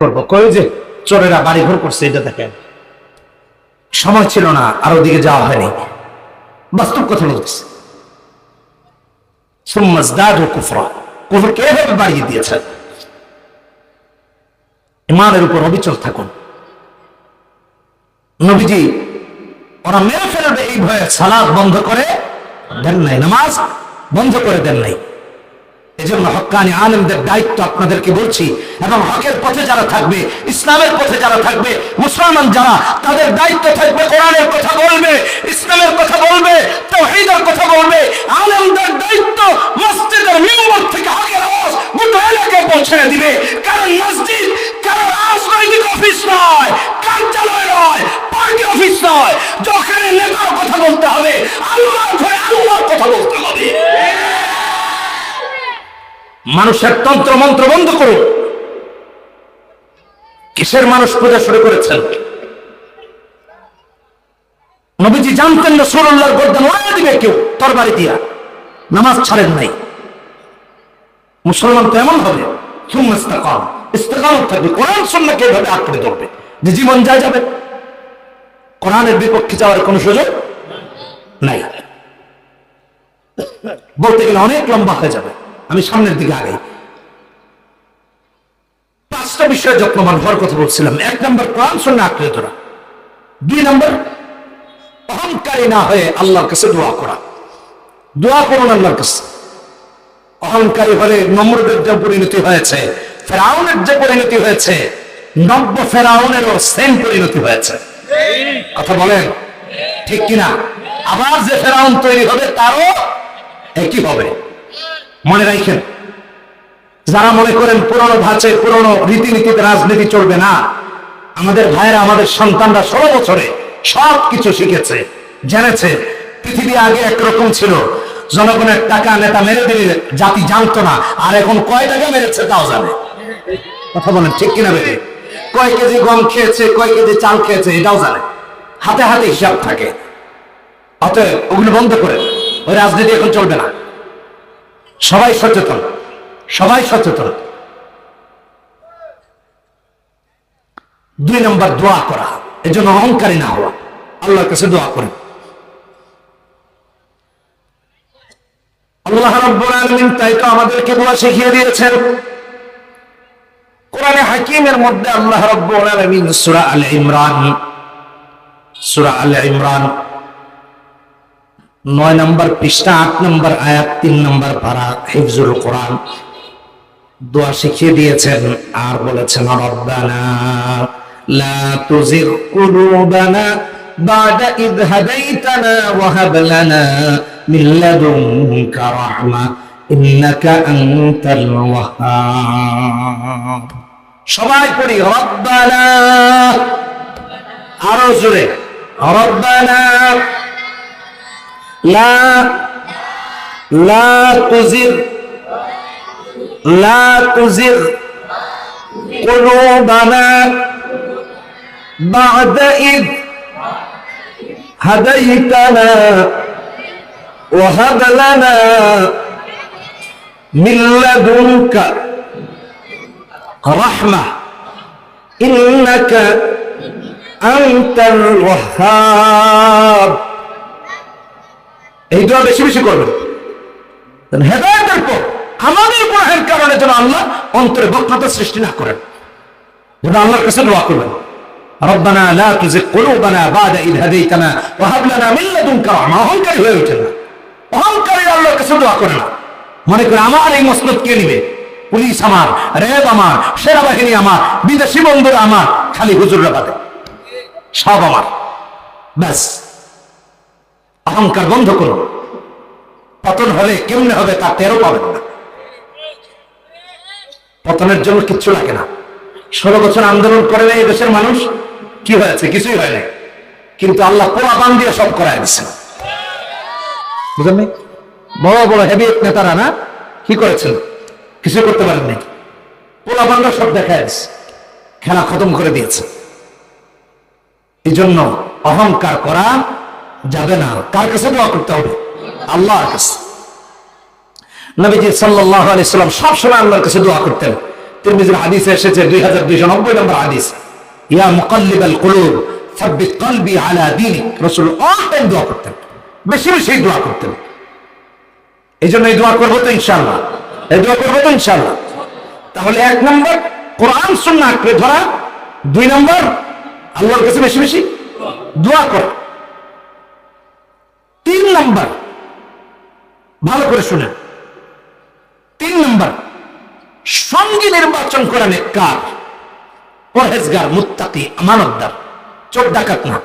করবো, কই যে চোরেরা বাড়ি ঘর করছে, এটা দেখেন। সময় ছিল না, আর ওদিকে যাওয়া হয়নি, বাস্তব কথা বলতেছে। কুফরকে এভাবে বাড়িয়ে দিয়েছেন। ইমানের উপর অবিচল থাকুন। নবীজি ওরা মেরে ফেলবে এই ভয়ে সালাত বন্ধ করে দেন নাই, নামাজ বন্ধ করে দেন নাই। এজন্য হক্কানি আলেমদের দায়িত্ব আপনাদেরকে বলছি, এবং হকের পথে যারা থাকবে, ইসলামের পথে যারা থাকবে, মুসলমান যারা, তাদের দায়িত্ব থাকবে কোরআনের কথা বলবে, ইসলামের কথা বলবে, তাওহীদের কথা বলবে। আলেমদের দায়িত্ব মসজিদের মিম্বর থেকে হকের আওয়াজ গোটা এলাকায় পৌঁছে দিবে। কারণ মসজিদ কারণ রাজনৈতিক অফিস নয়, কার্যালয় নয়, পার্টি অফিস নয়, যেখানে নেতার কথা বলতে হবে, আল্লাহর ঘরে আল্লাহর কথা বলতে হবে। মানুষের তন্ত্র মন্ত্র বন্ধ করুন। কিসের মানুষ পূজা শুরু করেছেন? নবীজি জানতেন রাসূলুল্লাহর গর্দান উড়িয়ে দিবে কেউ তরবারি দিয়া, নামাজ ছাড়েন নাই। মুসলমান তো এমন হবে, ইস্তেকামত থাকবে, কোরআন সুন্নাহকে এভাবে আঁকড়ে ধরবে যে জীবন যায় যাবে, কোরআনের বিপক্ষে যাওয়ার কোন সুযোগ নাই। বলতে গেলে অনেক লম্বা হয়ে যাবে, আমি সামনের দিকে আগাই। 5টা বিষয়ে যত্নবান হওয়ার কথা বলছিলাম। 1 নম্বর কোরআন সুন্নাহ আঁকড়ে ধরা। 2 নম্বর অহংকারী না হয়ে আল্লাহর কাছে দোয়া করা। দোয়া করুন আল্লাহর কাছে। অহংকারী হলে নমরুদের যে পরিণতি হয়েছে, ফেরাউনের যে পরিণতি হয়েছে, নব্য ফেরাউনেরও সেম পরিণতি হয়েছে। কথা বলেন ঠিক কিনা? আবার যে ফেরাউন তৈরি হবে তারও একই হবে। মনে রাখেন, যারা মনে করেন পুরনো ধাঁচে পুরনো রীতিনীতিতে রাজনীতি চলবে না, আমাদের ভাইয়েরা, আমাদের সন্তানরা 16 বছরে সব কিছু শিখেছে, জেনেছে। পৃথিবী আগে একরকম ছিল, জনগণের টাকা নেতা মেরে দিলে জাতি জানতো না, আর এখন কয় টাকা মেরেছে তাও জানে। কথা বলেন ঠিক কিনা? বেশি কয় কেজি গম খেয়েছে, কয় কেজি চাল খেয়েছে এটাও জানে, হাতে হাতে হিসাব থাকে। অতএব ওগুলো বন্ধ করে, ওই রাজনীতি এখন চলবে না। সবাই সচেতন, সবাই সচেতন। 2 নম্বর দোয়া করা, এজন্য অহংকারী না হওয়া, আল্লাহর কাছে দোয়া করেন। আল্লাহ রাব্বুল আলামিন তাই তো আমাদেরকে দোয়া শিখিয়ে দিয়েছেন। কোরআনে হাকিমের মধ্যে আল্লাহ রাব্বুল আলামিন সূরা আলে ইমরান 9 নম্বর পৃষ্ঠা 8 নম্বর আয়াত 3 নম্বর পারা হিফজুল কোরআন দোয়া শিখিয়ে দিয়েছেন। আর বলেছেন, রব্বানা লা তুজিগ কুলুবানা বা'দা ইয হাদাইতানা ওয়া হাব লানা মিন লাদুনকা রাহমা ইন্নাকা আনতাল ওয়াহ্হাব। সবাই পড়ি রব্বানা, আরো জোরে রব্বানা লা তুজিগ কুলুবানা বা'দা ইয হাদাইতানা ওয়া হাব লানা মিন লাদুনকা রাহমা ইন্নাকা আনতাল ওয়াহ্হাব। এই দোয়া বেশি বেশি করবেন। হেদায়েতের পর আমাদের গুনাহের কারণে যেন আল্লাহ অন্তরে বক্রতা সৃষ্টি না করেন, যেন আল্লাহর কাছে দোয়া করবেন, রব্বানা লা তুজিগ কুলুবানা বা'দা ইয হাদাইতানা ওয়া হাব লানা মিন লাদুনকা রাহমা। অহংকারী হয়ে ওঠেন না, অহংকারী আল্লাহর কাছে দোয়া করে না। মনে করে আমার এই মসনদ কে নিবে, পুলিশ আমার, র্যাব আমার, সেনাবাহিনী আমার, বিদেশি বন্ধুরা আমার, খালি হুজুররা বাদে সব আমার, ব্যাস। অহংকার বন্ধ করুন। পতন হলে কেমনে হবে তা টেরও পাবেন না। পতনের জন্য কিচ্ছু লাগে না। 16 বছর আন্দোলন করে এই দেশের মানুষ, কি হয়েছে? কিছুই হয় নাই। কিন্তু আল্লাহ পোড়া বান দিয়ে সব করায় দিচ্ছেন। বুঝলেন? বড় বড় হেভি নেতারা না কি করেছেন? কিছু করতে পারেননি। পোড়া বানরা সব দেখায় দিচ্ছে, খেলা খতম করে দিয়েছে। এই জন্য অহংকার করা যাবে না। কার কাছে দোয়া করতে হবে? আল্লাহর কাছে। নবীজি সাল্লাল্লাহু আলাইহি সাল্লাম সব সময় আল্লাহর কাছে দোয়া করতেন। তিরমিজির হাদিসে এসেছে 2290 নম্বর হাদিস, ইয়া মুকাল্লিবাল কুলুব সাব্বিত কলবি আলা দীনিক। রাসূল অল টাইম দোয়া করতেন, বেশি বেশি দোয়া করতেন। এই জন্য এই দোয়া করবো তো ইনশাআল্লাহ, এই দোয়া করবো তো ইনশাআল্লাহ। তাহলে 1 নম্বর কোরআন সুন্নাহ আঁকড়ে ধরা, 2 নম্বর আল্লাহর কাছে বেশি বেশি দোয়া করা, 3 নম্বর ভালো করে শুনেন, 3 নম্বর সঙ্গী নির্বাচন করা নেককার, পরহেজগার, মুত্তাকি, আমানতদার, চোর ডাকাত না।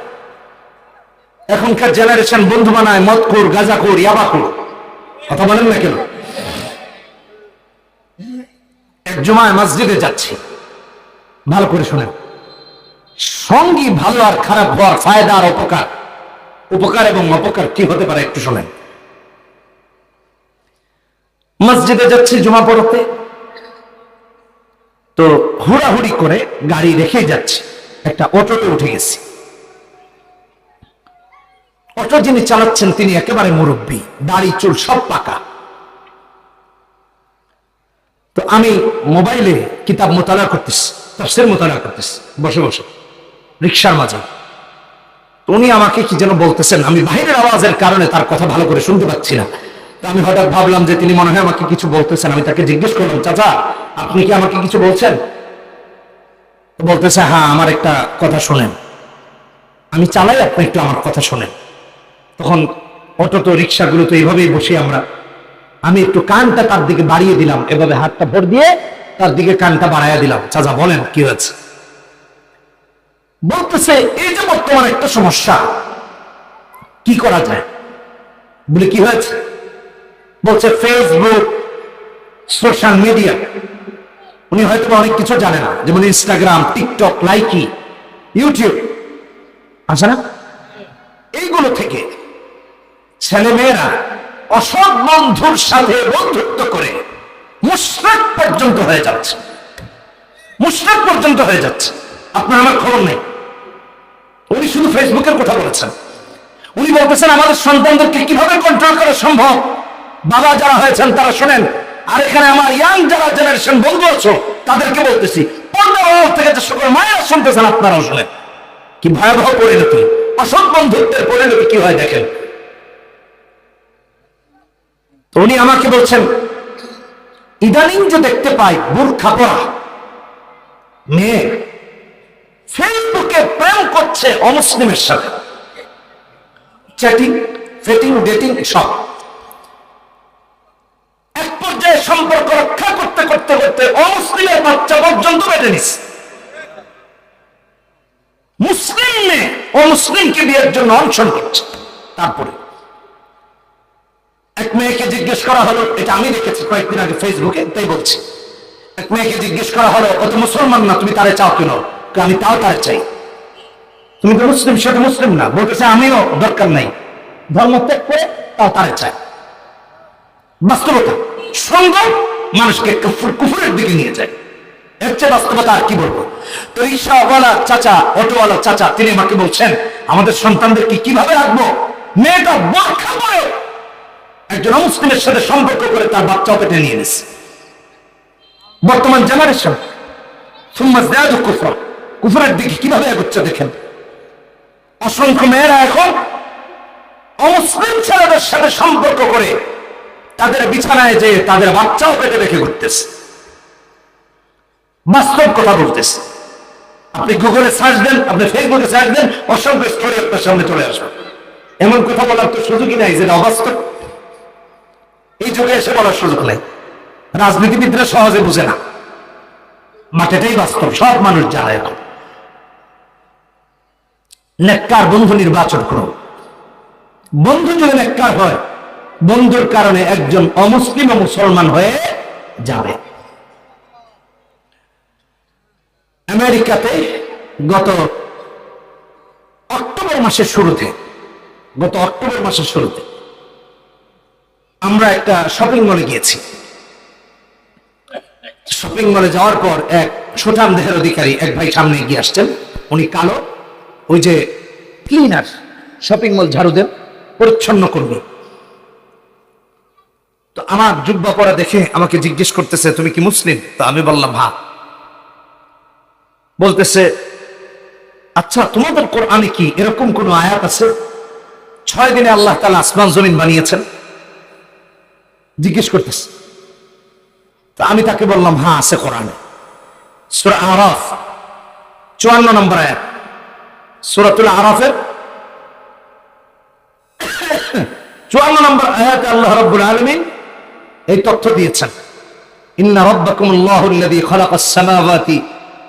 এখনকার জেনারেশন বন্ধু বানায় মদখোর, গাঁজাখোর, ইয়াবাখোর। কথা বলেন না কেন? এক জুমায় মসজিদে যাচ্ছি, ভালো করে শুনেন, সঙ্গী ভালো আর খারাপ হওয়ার ফায়দা আর অপকার, উপকার এবং অপকার কি হতে পারে একটু শোনেন। মসজিদে যাচ্ছি জুমা পড়তে, তো হুড়াহুড়ি করে গাড়ি রেখে যাচ্ছি, একটা অটোতে উঠে গেছি। অটো যিনি চালাচ্ছেন তিনি একেবারে মুরব্বী, দাড়ি চুল সব পাকা। তো আমি মোবাইলে কিতাব মোতালা করতেছি, তাফসীর মোতালা করতেছি বসে বসে রিকশার মাঝে। তো উনি আমাকে কি যেন বলতেছেন, আমি বাহিরের আওয়াজের কারণে তার কথা ভালো করে শুনতে পাচ্ছি না। তো আমি হঠাৎ ভাবলাম যে তিনি মনে হয় আমাকে কিছু বলতেছেন। আমি তাকে জিজ্ঞেস করলাম, চাচা আপনি কি আমাকে কিছু বলছেন? বলতেছে, হ্যাঁ আমার একটা কথা শোনেন, আমি চালাই, আপনি একটু আমার কথা শোনেন। তখন অটো তো রিক্সাগুলো তো এইভাবেই বসি আমরা, আমি একটু কানটা তার দিকে বাড়িয়ে দিলাম, এভাবে হাতটা ভর দিয়ে তার দিকে কানটা বাড়াইয়া দিলাম। চাচা বলেন কি হয়েছে? বলতেছে, এই যে বর্তমান একটা সমস্যা, কি করা যায়? বলে কি হয়েছে? বলছে ফেসবুক, সোশ্যাল মিডিয়া। উনি হয়তো অনেক কিছু জানে না, যেমন ইনস্টাগ্রাম, টিকটক, লাইকি, ইউটিউব আছে না, এইগুলো থেকে ছেলে মেয়েরা অসৎ বন্ধুর সাথে বন্ধুত্ব করে মুশরিক পর্যন্ত হয়ে যাচ্ছে, মুশরিক পর্যন্ত হয়ে যাচ্ছে। আপনার আমার খবর নেই। উনি শুধু ফেসবুকের কথা বলেছেন। উনি বলতেছেন আমাদের সন্তানদেরকে কিভাবে কন্ট্রোল করা সম্ভব। বাবা যারা হয়েছেন তারা শোনেন, আর এখানে আমার ইয়াং যারা জেনারেশন বন্ধু আছো তাদেরকে বলতেছি, 15 থেকে যে সকল মায়েরা শুনতেছেন আপনারাও শোনেন, কি ভয়াবহ পরিণতি, অসৎ বন্ধুত্বের পরিণতি কি হয় দেখেন। তো উনি আমাকে বলছেন, ইদানিং যে দেখতে পাই বোরখা পরা মেয়ে ফেসবুকে প্রেম করছে অমুসলিমের সাথে, চ্যাটিং, ফেটিং, ডেটিং সব। এক পর্যায়ে সম্পর্ক রক্ষা করতে করতে করতে অমুসলিমের বাচ্চা পর্যন্ত বেঁধে নিস। মুসলিম মেয়ে অমুসলিমকে বিয়ের জন্য অনশন করছে। তারপরে এক মেয়েকে জিজ্ঞেস করা হলো, এটা আমি দেখেছি কয়েকদিন আগে ফেসবুকে, তাই বলছি। এক মেয়েকে জিজ্ঞেস করা হলো, ও তো মুসলমান না, তুমি তারে চাও কেন? আমি তাও তার চাই। তুমি তো মুসলিম, সেটা মুসলিম না। বলতেছে আমিও দরকার নাই, ধর্ম ত্যাগ করে তাও তারে চাই। বাস্তবতা, সঙ্গ মানুষকে কুফরের দিকে নিয়ে যায়। এর চেয়ে বাস্তবতা আর কি বলবো। তো রিক্সাওয়ালা চাচা, অটোওয়ালা চাচা, তিনি আমাকে বলছেন আমাদের সন্তানদেরকে কিভাবে রাখবো। মেয়েটা বোরখা পরে একজন মুসলিমের সাথে সম্পর্ক করে তার বাচ্চা পেটে নিয়ে নিছে। বর্তমান জেনারেশন কুফরের দিকে কিভাবে এগোচ্ছে দেখেন। অসংখ্য মেয়েরা এখন অমুসলিম ছেলেদের সাথে সম্পর্ক করে তাদের বিছানায় যে তাদের বাচ্চাও পেটে রেখে ঘুরতেছে। বাস্তব কথা বলতেছে। আপনি গুগলে সার্চ দেন, আপনি ফেসবুকে সার্চ দেন, অসংখ্য স্টোরি আপনার সামনে চলে আসবে। এমন কথা বলার তো সুযোগই নাই যেটা অবাস্তব। এই যুগে এসে বলার সুযোগ নাই। রাজনীতিবিদরা সহজে বুঝে না, মাঠেটাই বাস্তব, সব মানুষ জানে। এখন নেককার বন্ধু নির্বাচন করুন। বন্ধু যদি নেককার হয়, বন্ধুর কারণে একজন অমুসলিম ও মুসলমান হয়ে যাবে। আমেরিকাতে গত অক্টোবর মাসের শুরুতে আমরা একটা শপিং মলে গিয়েছি। শপিং মলে যাওয়ার পর এক সুঠাম দেহের অধিকারী এক ভাই সামনে এগিয়ে আসছেন। উনি কালো, ওই যে ক্লিনার, শপিং মল ঝাড়ু দেন, পরিচ্ছন্ন কর্মী। তো আমার জুব্বা পরা দেখে আমাকে জিজ্ঞেস করতেছে তুমি কি মুসলিম? তো আমি বললাম হ্যাঁ। বলতেছে, আচ্ছা তোমাদের কোরআনে কি এরকম কোন আয়াত আছে 6 দিনে আল্লাহ তাআলা আসমান জমিন বানিয়েছেন? জিজ্ঞেস করতেছে। তো আমি তাকে বললাম, হ্যাঁ আছে কোরআনে, সূরা আরাফ 54 নম্বর আয়াত। সূরাতুল আরাফের 54 নম্বর আয়াতে আল্লাহ রাব্বুল আলামিন এই তথ্য দিয়েছেন, ইন্না রাব্বাকুমুল্লাহু আল্লাযী খালাকাস সামাওয়াতি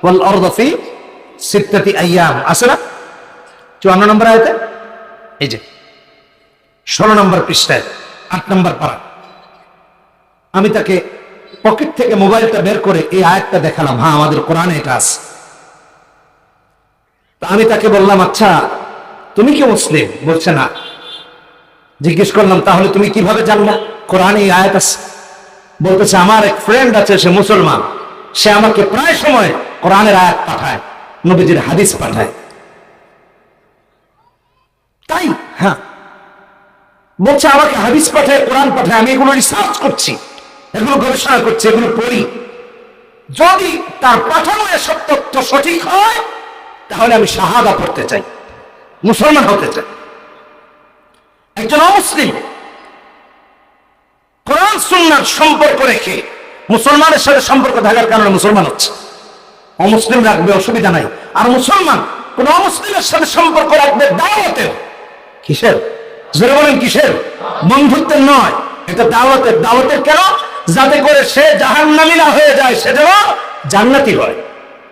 ওয়াল আরদা ফি 6 আইয়াম। আছে না 54 নম্বর আয়াতে? এই যে 16 নম্বর পৃষ্ঠায় 8 নম্বর পারা। আমি তাকে পকেট থেকে মোবাইলটা বের করে এই আয়াতটা দেখালাম, হ্যাঁ আমাদের কোরআনে এটা আছে। আমি তাকে বললাম, আচ্ছা তুমি কি মুসলিম? বলছে না। জিজ্ঞেস করলাম, তাহলে তুমি কিভাবে জানলা কোরআনে এই আয়াত আছে? বলতেছে, আমার এক ফ্রেন্ড আছে, সে মুসলমান, সে আমাকে প্রায় সময় কোরআনের আয়াত পাঠায়, নবীজির হাদিস পাঠায়। তাই? হ্যাঁ। বলছে আমাকে হাদিস পাঠায়, কোরআন পাঠায়, আমি এগুলো রিসার্চ করছি, এগুলো গবেষণা করছি, এগুলো পড়ি। যদি তার পাঠানো এসব তথ্য সঠিক হয় তাহলে আমি শাহাদা পড়তে চাই, মুসলমান হতে চাই। একজন অমুসলিম কোরআন সুন্নাহর সম্পর্ক রেখে মুসলমানের সাথে সম্পর্ক থাকার কারণে মুসলমান হচ্ছে। অমুসলিম রাখবে, অসুবিধা নাই। আর মুসলমান কোন অমুসলিমের সাথে সম্পর্ক রাখবে দাওয়াতের। কিসের? জোরে বলেন কিসের? বন্ধুত্বের নয়, এটা দাওয়াতের। দাওয়াতের কেন? যাতে করে সে জাহান্নামী না হয়ে যায়, সে যেন জান্নাতি হয়,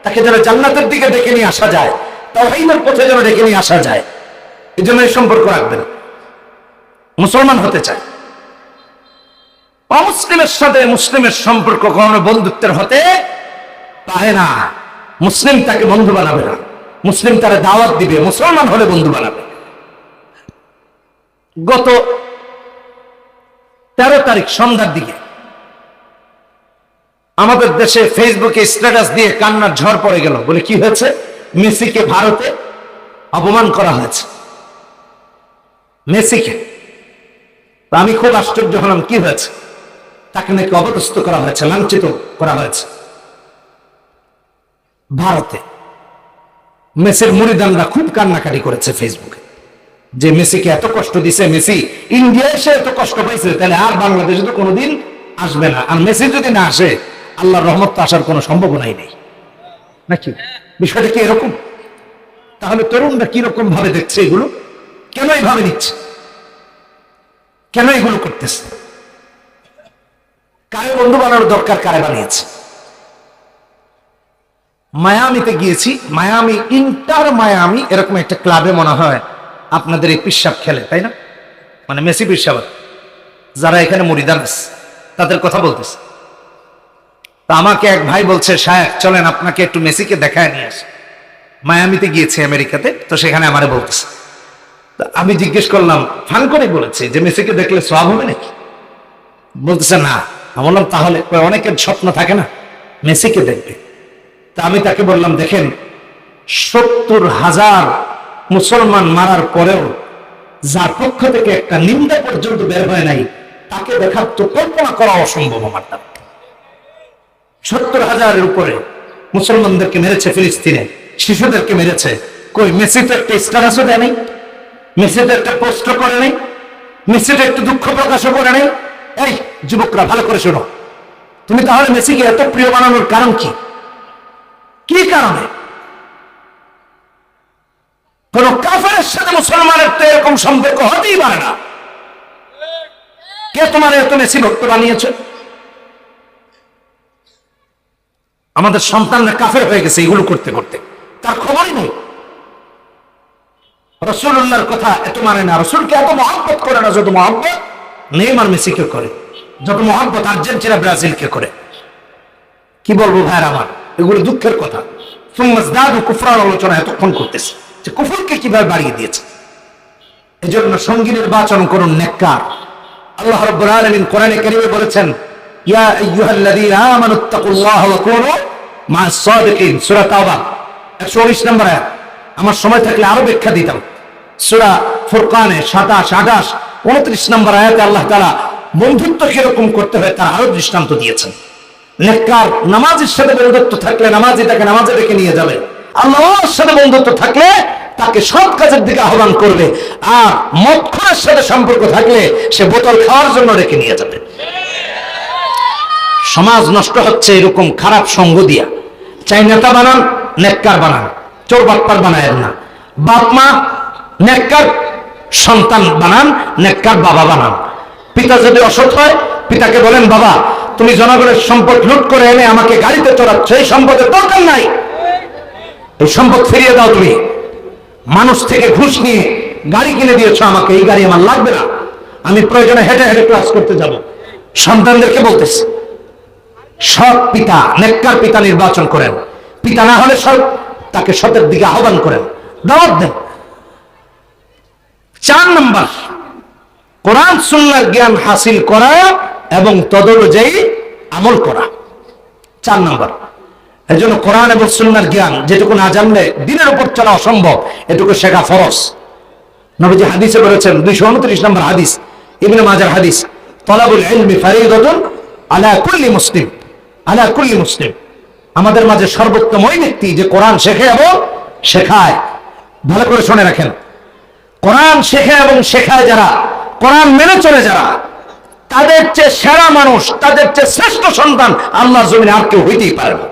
তাকে যেন জান্নাতের দিকে ডেকে নিয়ে আসা যায়, তাওহীদের পথে যেন ডেকে নিয়ে আসা যায়। এই জন্য এই সম্পর্ক রাখবেন। মুসলমান হতে চায়। অমুসলিমের সাথে মুসলিমের সম্পর্ক কখনো বন্ধুত্বের হতে পারে না। মুসলিম তাকে বন্ধু বানাবে না, মুসলিম তারা দাওয়াত দিবে, মুসলমান হলে বন্ধু বানাবে। গত 13 তারিখ সন্ধ্যার দিকে আমাদের দেশে ফেসবুকে স্ট্যাটাস দিয়ে কান্নার ঝড় পড়ে গেল। বলে কি হয়েছে? মেসিকে ভারতে অপমান করা হয়েছে, মেসিকে। আমি খুব আশ্চর্য হলাম, কি হয়েছে? তাকে নাকি অপদস্থ করা হয়েছে, লাঞ্ছিত করা হয়েছে ভারতে। মেসির মুরিদানরা খুব কান্নাকাটি করেছে ফেসবুকে, যে মেসিকে এত কষ্ট দিছে, মেসি ইন্ডিয়া এসে এত কষ্ট পাইছে, তাহলে আর বাংলাদেশে তো কোনোদিন আসবে না। আর মেসি যদি না আসে, আল্লাহর রহমত তো আসার কোনো সম্ভাবনাই নেই, নাকি? বিষয়টা কি এরকম? তাহলে তরুণরা কিরকম ভাবে দেখছে এগুলো? কেন এইভাবে নিচ্ছে? কেন এগুলো করতেছে? কারে বন্ধু বানানোর দরকার, কারে বানিয়েছে? মায়ামিতে গিয়েছি, মায়ামি, ইন্টার মায়ামি এরকম একটা ক্লাবে মনে হয় আপনাদের এই পিসাব খেলে, তাই না? মানে মেসি পিসাব, যারা এখানে মুরিদান আছে তাদের কথা বলতেছে। তা আমাকে এক ভাই বলছে, শায়েখ চলেন আপনাকে একটু মেসিকে দেখায় নিয়ে আসি। মায়ামিতে গিয়েছে আমেরিকাতে, তো সেখানে আমারে বলতেছে। আমি জিজ্ঞেস করলাম, ফান করে বলেছে যে মেসিকে দেখলে সওয়াব হবে নাকি? বলতেছে না। আমি বললাম তাহলে? অনেকের স্বপ্ন থাকে না মেসিকে দেখবে। তা আমি তাকে বললাম, দেখেন 70,000 মুসলমান মারার পরেও যার পক্ষ থেকে একটা নিন্দা পর্যন্ত বের হয় নাই, তাকে দেখার তো কল্পনা করা অসম্ভব আমার দ্বারা। 70,000-এর উপরে মুসলমানদেরকে মেরেছে ফিলিস্তিনে, শিশুদেরকে মেরেছে। কই মেসি তো একটা স্ট্যাটাসও দেয় নাই, মেসি তো একটা পোস্ট করে নাই, মেসি তো একটু দুঃখ প্রকাশও করে নাই। এই যুবকরা ভালো করে শোনো, তুমি তাহলে মেসিকে এত প্রিয় বানানোর কারণ কি? কি কারণে? কোন কাফেরের সাথে মুসলমানের তো এরকম সম্পর্ক হতেই পারে না। কে তোমার এত মেসি ভক্ত বানিয়েছে? আমাদের সন্তানরা কাফের হয়ে গেছে এগুলো করতে করতে, তার খবরই নেই। রাসূলুল্লাহর কথা এত মানে না, রাসূলকে এত মহব্বত করে না যত মহব্বত নেইমার মেসিকে করে, যত মহব্বত আর্জেন্টিনা ব্রাজিলকে করে। কি বলবো ভাইয়ের আমার, এগুলো দুঃখের কথা। কুফরার আলোচনা এতক্ষণ করতেছে যে কুফরকে কিভাবে বাড়িয়ে দিয়েছে। এজন্য সঙ্গী নির্বাচন করুন নেককার। আল্লাহ রাব্বুল আলামিন কোরআনে কারীমে বলেছেন, ইয়া আইয়ুহাল্লাযীনা আমানুত্তাকুল্লাহ ওয়া কুনু মা'আস সাদিকিন, সূরা তাওবা 119 নম্বর আয়াত। আমার সময় থাকলে আরো ব্যাখ্যা দিতাম। সূরা ফুরকানে 27, 28, 29 নম্বর আয়াতে আল্লাহ তাআলা বন্ধুত্ব কিরকম করতে হয় তার আরো দৃষ্টান্ত দিয়েছেন। নেককার নামাজের সাথে বন্ধুত্ব থাকলে নামাজি তাকে নামাজে রেখে নিয়ে যাবে, আল্লাহর সাথে বন্ধুত্ব থাকলে তাকে সৎ কাজের দিকে আহ্বান করবে, আর মদখোরের সাথে সম্পর্ক থাকলে সে বোতল খাওয়ার জন্য রেখে নিয়ে যাবে। সমাজ নষ্ট হচ্ছে এরকম খারাপ সঙ্গ দিয়া। চাই নেতা বানান, নেককার বানান, চোর বাটপার বানায় না। বাপ মা নেককার সন্তান বানান, নেককার বাবা বানান। পিতা যদি অসৎ হয়, পিতাকে বলেন, বাবা তুমি জনগণের সম্পদ লুট করে এনে আমাকে গাড়িতে চড়াচ্ছ, এই সম্পদের দরকার নাই, এই সম্পদ ফিরিয়ে দাও। তুমি মানুষ থেকে ঘুষ নিয়ে গাড়ি কিনে দিয়েছ আমাকে, এই গাড়ি আমার লাগবে না, আমি প্রয়োজনে হেঁটে হেঁটে ক্লাস করতে যাব। সন্তানদেরকে বলতেছি, সৎ পিতা, নেককার পিতা নির্বাচন করেন। পিতা না হলে সৎ, তাকে সতের দিকে আহ্বান করেন, দাওয়াত দেন। 4 নম্বর, কোরআন সুন্নাহর জ্ঞান হাসিল করা এবং তদনুযায়ী আমল করা। 4 নম্বর। এই জন্য কোরআন এবং সুন্নাহর জ্ঞান যেটুকু না জানলে দিনের উপর চলা অসম্ভব, এটুকু শেখা ফরজ। নবীজি হাদিসে বলেছেন, 229 নম্বর হাদিস, ইবনে মাজার হাদিস, তলাবুল ইলমি ফারিদাতুন আলা কুল্লি মুসলিম, আলা কুল্লি মুসলিম। আমাদের মাঝে সর্বোত্তম ওই ব্যক্তি যে কোরআন শেখে এবং শেখায়। ভালো করে শুনে রাখেন, কোরআন শেখে এবং শেখায় যারা, কোরআন মেনে চলে যারা, তাদের চেয়ে সেরা মানুষ, তাদের চেয়ে শ্রেষ্ঠ সন্তান আল্লাহর জমিনে আর কেউ হইতেই পারে না।